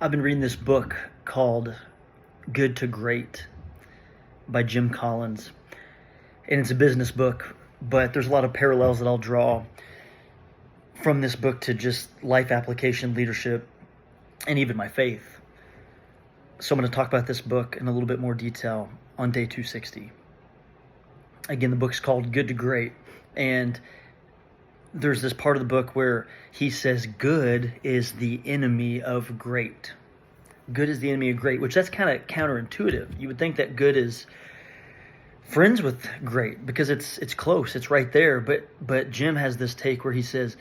I've been reading this book called Good to Great by Jim Collins. And it's a business book, but there's a lot of parallels that I'll draw from this book to just life application, leadership, and even my faith. So I'm going to talk about this book in a little bit more detail on day 260. Again, the book's called Good to Great. And there's this part of the book where he says good is the enemy of great. Good is the enemy of great, which that's kind of counterintuitive. You would think that good is friends with great because it's close, it's right there. But Jim has this take where he says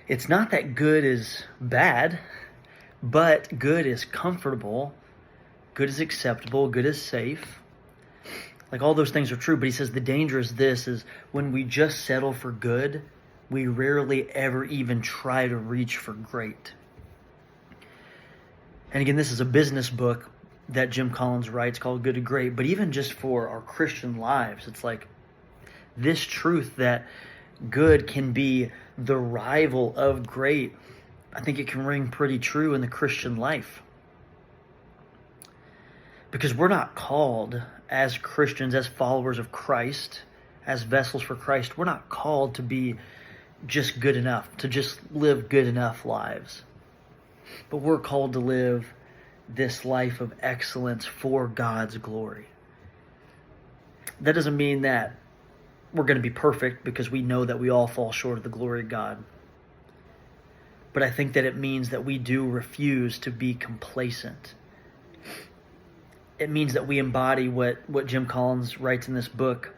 it's not that good is bad, but good is comfortable, good is acceptable, good is safe. Like all those things are true, but he says the danger is when we just settle for good, we rarely ever even try to reach for great. And again, this is a business book that Jim Collins writes called Good to Great, but even just for our Christian lives, it's like this truth that good can be the rival of great. I think it can ring pretty true in the Christian life. Because we're not called as Christians, as followers of Christ, as vessels for Christ, we're not called to be just good enough, to just live good enough lives. But we're called to live this life of excellence for God's glory. That doesn't mean that we're going to be perfect, because we know that we all fall short of the glory of God. But I think that it means that we do refuse to be complacent. It means that we embody what Jim Collins writes in this book,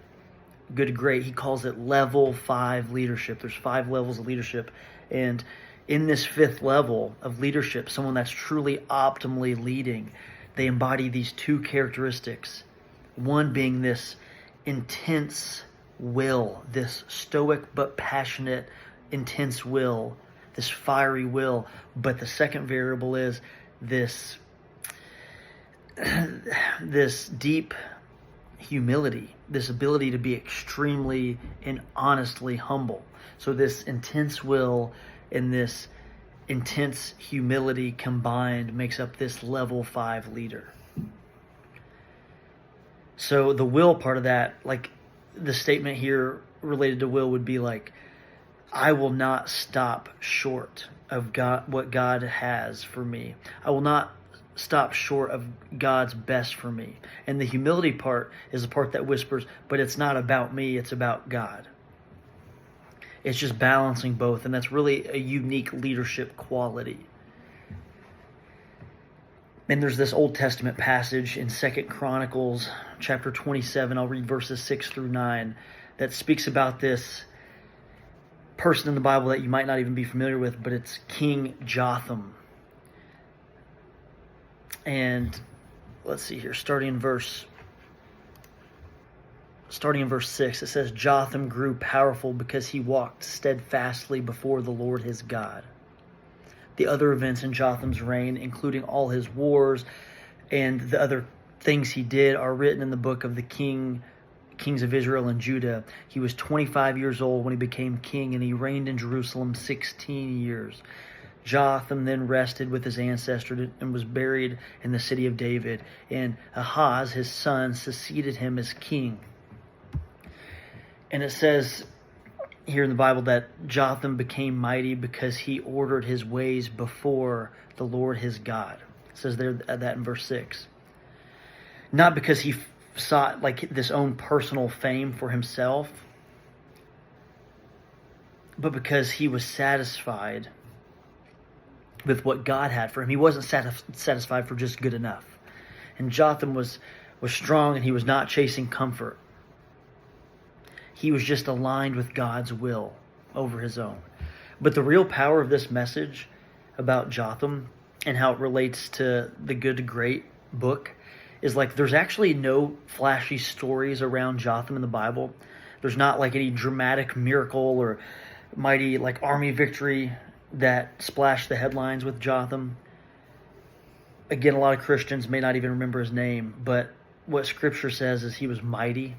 Good to Great. He calls it level 5 leadership. There's 5 levels of leadership. And in this 5th level of leadership, someone that's truly optimally leading, they embody these 2 characteristics. One being this intense will, this stoic but passionate, intense will, this fiery will. But the second variable is this deep humility, this ability to be extremely and honestly humble. So this intense will and this intense humility combined makes up this level 5 leader. So the will part of that, like the statement here related to will would be like, I will not stop short of God, what God has for me. I will not stop short of God's best for me. And the humility part is the part that whispers, but it's not about me, it's about God. It's just balancing both, and that's really a unique leadership quality. And there's this Old Testament passage in 2 Chronicles chapter 27, I'll read verses 6 through 9, that speaks about this person in the Bible that you might not even be familiar with, but it's King Jotham. And let's see here, starting in verse 6, it says, Jotham grew powerful because he walked steadfastly before the Lord his God. The other events in Jotham's reign, including all his wars and the other things he did, are written in the book of the kings of Israel and Judah. He was 25 years old when he became king, and he reigned in Jerusalem 16 years. Jotham then rested with his ancestors and was buried in the city of David. And Ahaz, his son, succeeded him as king. And it says here in the Bible that Jotham became mighty because he ordered his ways before the Lord his God. It says there that in verse 6. Not because he sought like this own personal fame for himself, but because he was satisfied with what God had for him. He wasn't satisfied for just good enough. And Jotham was strong, and he was not chasing comfort. He was just aligned with God's will over his own. But the real power of this message about Jotham and how it relates to the Good to Great book is like there's actually no flashy stories around Jotham in the Bible. There's not like any dramatic miracle or mighty like army victory that splashed the headlines with Jotham. Again, a lot of Christians may not even remember his name, but what Scripture says is he was mighty.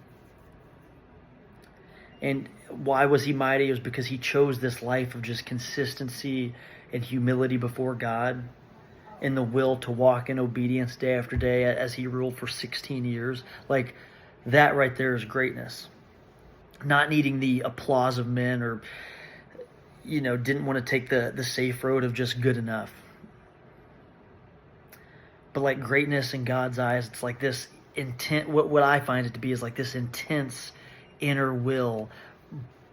And why was he mighty? It was because he chose this life of just consistency and humility before God. in the will to walk in obedience day after day as he ruled for 16 years. Like, that right there is greatness. Not needing the applause of men, or, didn't want to take the safe road of just good enough. But like greatness in God's eyes, it's like this intent. What I find it to be is like this intense inner will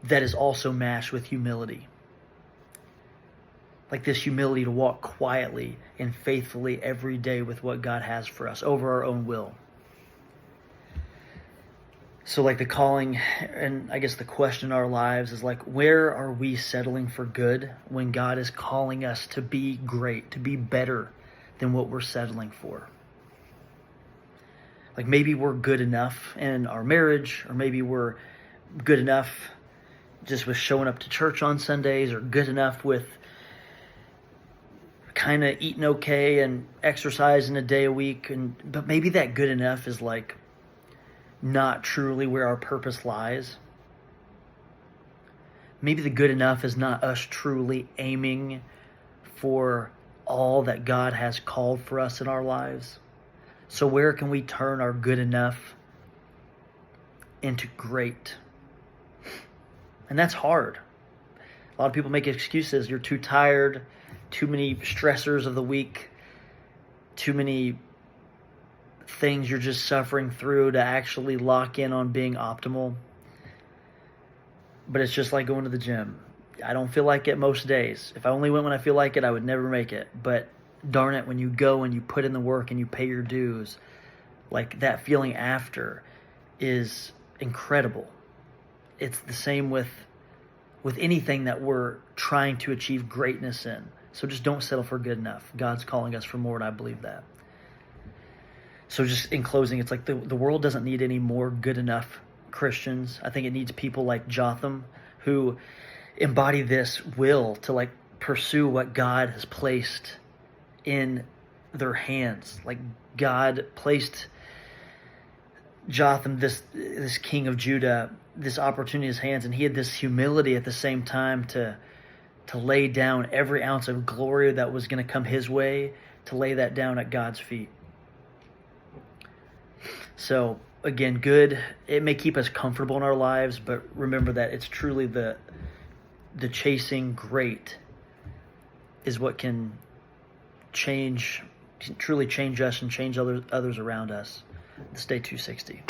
that is also matched with humility. Like this humility to walk quietly and faithfully every day with what God has for us over our own will. So like the calling, and I guess the question in our lives is like, where are we settling for good when God is calling us to be great, to be better than what we're settling for? Like maybe we're good enough in our marriage, or maybe we're good enough just with showing up to church on Sundays, or good enough with kind of eating okay and exercising a day a week. But maybe that good enough is like not truly where our purpose lies. Maybe the good enough is not us truly aiming for all that God has called for us in our lives. So where can we turn our good enough into great? And that's hard. A lot of people make excuses. You're too tired, too many stressors of the week, too many things you're just suffering through to actually lock in on being optimal. But it's just like going to the gym. I don't feel like it most days. If I only went when I feel like it, I would never make it. But darn it, when you go and you put in the work and you pay your dues, like that feeling after is incredible. It's the same with anything that we're trying to achieve greatness in. So just don't settle for good enough. God's calling us for more, and I believe that. So just in closing, it's like the world doesn't need any more good enough Christians. I think it needs people like Jotham who embody this will to like pursue what God has placed in their hands. Like God placed Jotham, this king of Judah, this opportunity in his hands, and he had this humility at the same time to lay down every ounce of glory that was going to come his way, to lay that down at God's feet. So again, good, it may keep us comfortable in our lives, but remember that it's truly the chasing great is what can truly change us and change others around us. Stay 260.